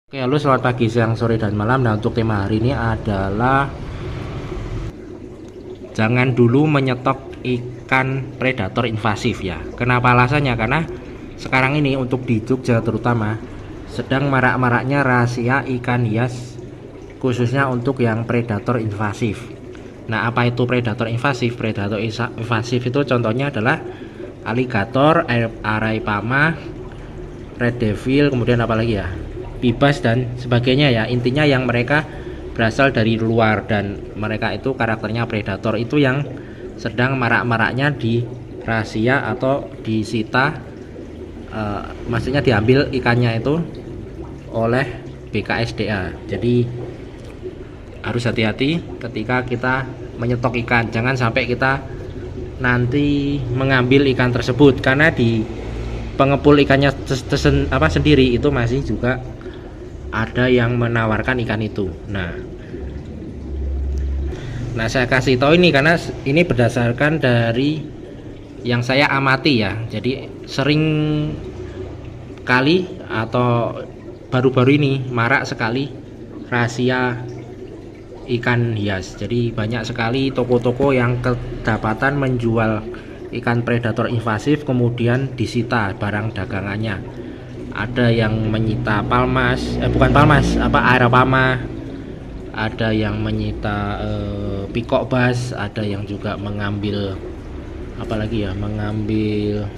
Oke, halo selamat pagi, siang, sore, dan malam. Nah, untuk tema hari ini adalah jangan dulu menyetok ikan predator invasif ya. Kenapa alasannya? Karena sekarang ini untuk di Jogja terutama sedang marak-maraknya rahasia ikan hias khususnya untuk yang predator invasif. Nah, apa itu predator invasif? Predator invasif itu contohnya adalah aligator, arapaima, red devil, kemudian apa lagi ya? Bibas dan sebagainya ya. Intinya yang mereka berasal dari luar dan mereka itu karakternya predator, itu yang sedang marak-maraknya di rahasia atau disita, maksudnya diambil ikannya itu oleh BKSDA. Jadi harus hati-hati ketika kita menyetok ikan, jangan sampai kita nanti mengambil ikan tersebut, karena di pengepul ikannya sendiri itu masih juga ada yang menawarkan ikan itu. Nah, saya kasih tahu ini karena ini berdasarkan dari yang saya amati ya. Jadi sering kali atau baru-baru ini marak sekali rahasia ikan hias. Jadi banyak sekali toko-toko yang kedapatan menjual ikan predator invasif kemudian disita barang dagangannya. Ada yang menyita bukan palmas, arapaima, ada yang menyita pikok bass, ada yang juga mengambil mengambil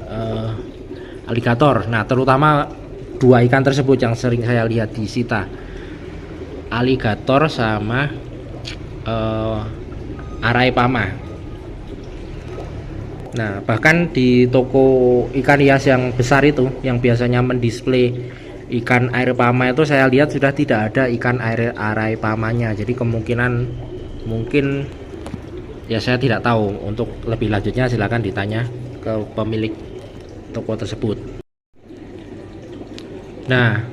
aligator. Nah, terutama dua ikan tersebut yang sering saya lihat disita, aligator sama arapaima. Nah, bahkan di toko ikan hias yang besar itu yang biasanya mendisplay ikan arapaima itu saya lihat sudah tidak ada ikan arapaimanya. Jadi kemungkinan mungkin ya, saya tidak tahu. Untuk lebih lanjutnya silakan ditanya ke pemilik toko tersebut. Nah,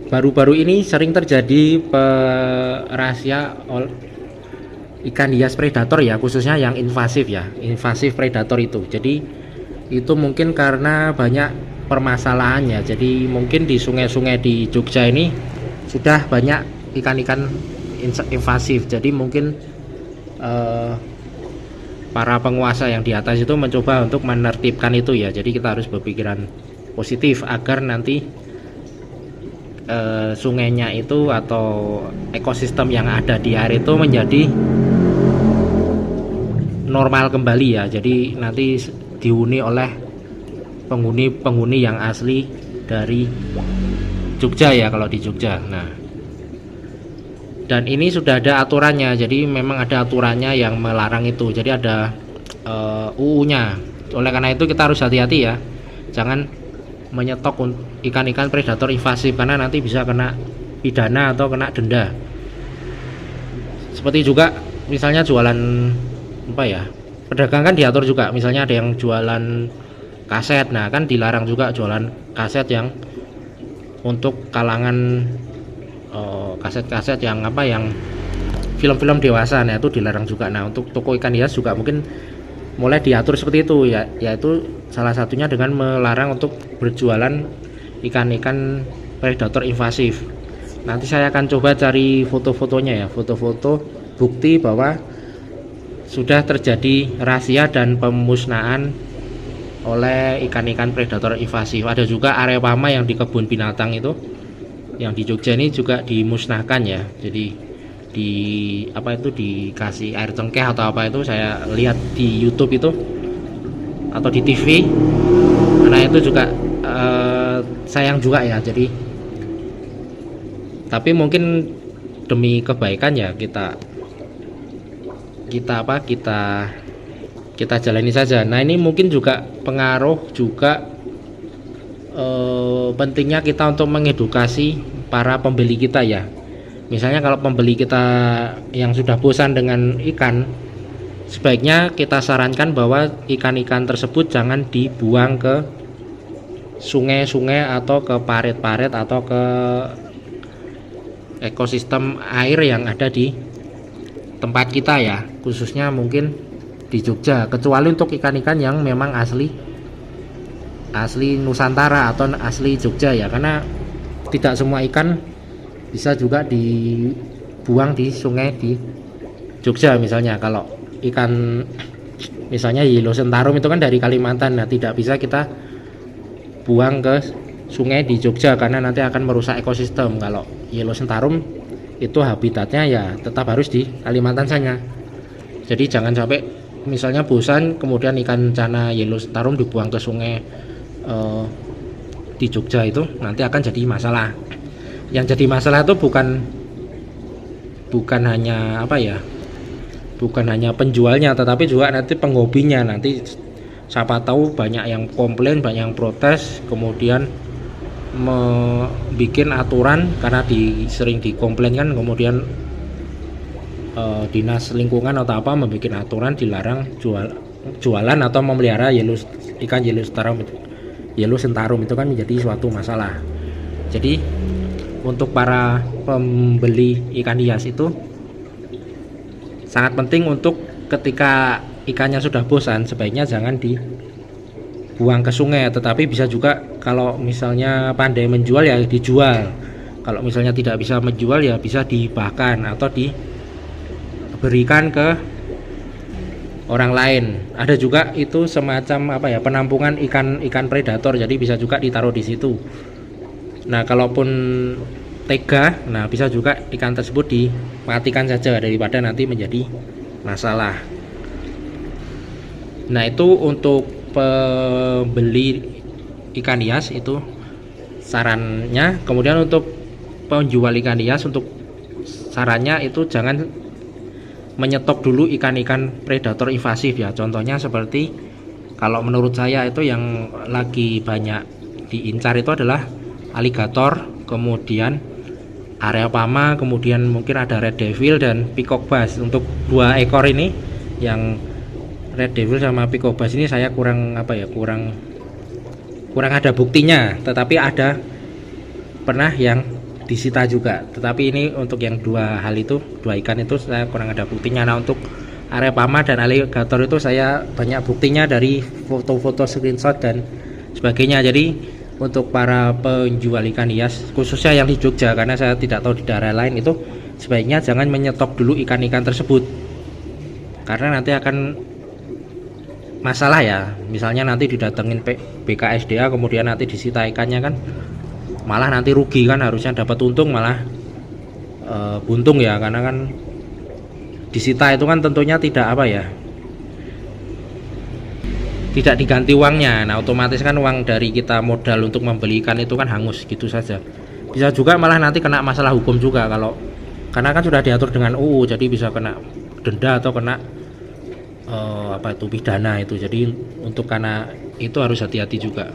baru-baru ini sering terjadi rahasia ikan hias predator ya, khususnya yang invasif ya, invasif predator itu. Jadi itu mungkin karena banyak permasalahannya. Jadi mungkin di sungai-sungai di Jogja ini sudah banyak ikan-ikan invasif. Jadi mungkin para penguasa yang di atas itu mencoba untuk menertibkan itu ya. Jadi kita harus berpikiran positif agar nanti sungainya itu atau ekosistem yang ada di air itu menjadi normal kembali ya. Jadi nanti dihuni oleh penghuni yang asli dari Jogja ya, kalau di Jogja. Nah, dan ini sudah ada aturannya. Jadi memang ada aturannya yang melarang itu. Jadi ada UU-nya. Oleh karena itu kita harus hati-hati ya. Jangan menyetok ikan-ikan predator invasif karena nanti bisa kena pidana atau kena denda. Seperti juga misalnya jualan pedagang kan diatur juga. Misalnya ada yang jualan kaset, nah kan dilarang juga jualan kaset yang untuk kalangan kaset-kaset yang film-film dewasa. Nah, itu dilarang juga. Nah, untuk toko ikan hias juga mungkin mulai diatur seperti itu ya, yaitu salah satunya dengan melarang untuk berjualan ikan-ikan predator invasif. Nanti saya akan coba cari foto-fotonya ya, foto-foto bukti bahwa sudah terjadi rahasia dan pemusnahan oleh ikan-ikan predator invasif. Ada juga arapaima yang di kebun binatang itu, yang di Jogja ini juga dimusnahkan ya. Jadi dikasih air cengkeh atau apa itu, saya lihat di YouTube itu atau di TV. Karena itu juga sayang juga ya. Jadi tapi mungkin demi kebaikan ya kita jalani saja. Nah, ini mungkin juga pengaruh juga pentingnya kita untuk mengedukasi para pembeli kita ya. Misalnya kalau pembeli kita yang sudah bosan dengan ikan, sebaiknya kita sarankan bahwa ikan-ikan tersebut jangan dibuang ke sungai-sungai atau ke parit-parit atau ke ekosistem air yang ada di tempat kita ya, khususnya mungkin di Jogja, kecuali untuk ikan-ikan yang memang asli Nusantara atau asli Jogja ya. Karena tidak semua ikan bisa juga dibuang di sungai di Jogja misalnya. Kalau ikan misalnya Yellow Sentarum itu kan dari Kalimantan, nah tidak bisa kita buang ke sungai di Jogja karena nanti akan merusak ekosistem. Kalau Yellow Sentarum itu habitatnya ya tetap harus di Kalimantan saja. Jadi jangan sampai misalnya bosan kemudian ikan cana Yellow Sentarum dibuang ke sungai di Jogja, itu nanti akan jadi masalah. Yang jadi masalah itu bukan hanya apa ya, bukan hanya penjualnya tetapi juga nanti penghobinya. Nanti siapa tahu banyak yang komplain, banyak yang protes, kemudian bikin aturan karena sering dikomplain kan, kemudian dinas lingkungan atau apa membuat aturan dilarang jualan atau memelihara ikan Yellow Sentarum itu kan menjadi suatu masalah. Jadi untuk para pembeli ikan hias itu sangat penting untuk ketika ikannya sudah bosan sebaiknya jangan dibuang ke sungai, tetapi bisa juga kalau misalnya pandai menjual ya dijual. Kalau misalnya tidak bisa menjual ya bisa dihibahkan atau diberikan ke orang lain. Ada juga itu semacam apa ya, penampungan ikan predator, jadi bisa juga ditaruh di situ. Nah kalaupun tega, nah bisa juga ikan tersebut dimatikan saja daripada nanti menjadi masalah. Nah itu untuk pembeli ikan hias itu sarannya. Kemudian untuk penjual ikan hias, untuk sarannya itu jangan menyetop dulu ikan-ikan predator invasif ya. Contohnya seperti kalau menurut saya itu yang lagi banyak diincar itu adalah aligator, kemudian Areopama, kemudian mungkin ada red devil dan peacock bass. Untuk 2 ekor ini, yang red devil sama peacock bass ini saya kurang ada buktinya, tetapi ada pernah yang disita juga. Tetapi ini untuk yang 2 ikan itu saya kurang ada buktinya. Nah untuk Areopama dan aligator itu saya banyak buktinya dari foto-foto, screenshot dan sebagainya. Jadi untuk para penjual ikan hias khususnya yang di Jogja, karena saya tidak tahu di daerah lain, itu sebaiknya jangan menyetop dulu ikan-ikan tersebut karena nanti akan masalah ya. Misalnya nanti didatengin BKSDA kemudian nanti disita ikannya kan, malah nanti rugi kan. Harusnya dapat untung malah buntung ya, karena kan disita itu kan tentunya tidak tidak diganti uangnya. Nah otomatis kan uang dari kita modal untuk membeli ikan itu kan hangus gitu saja. Bisa juga malah nanti kena masalah hukum juga, karena kan sudah diatur dengan UU, jadi bisa kena denda atau kena pidana itu. Jadi untuk karena itu harus hati-hati juga.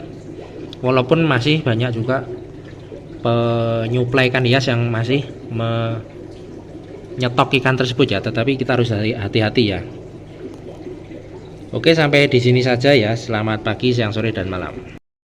Walaupun masih banyak juga penyuplai ikan hias yang masih menyetok ikan tersebut ya, tetapi kita harus hati-hati ya. Oke, sampai di sini saja ya. Selamat pagi, siang, sore, dan malam.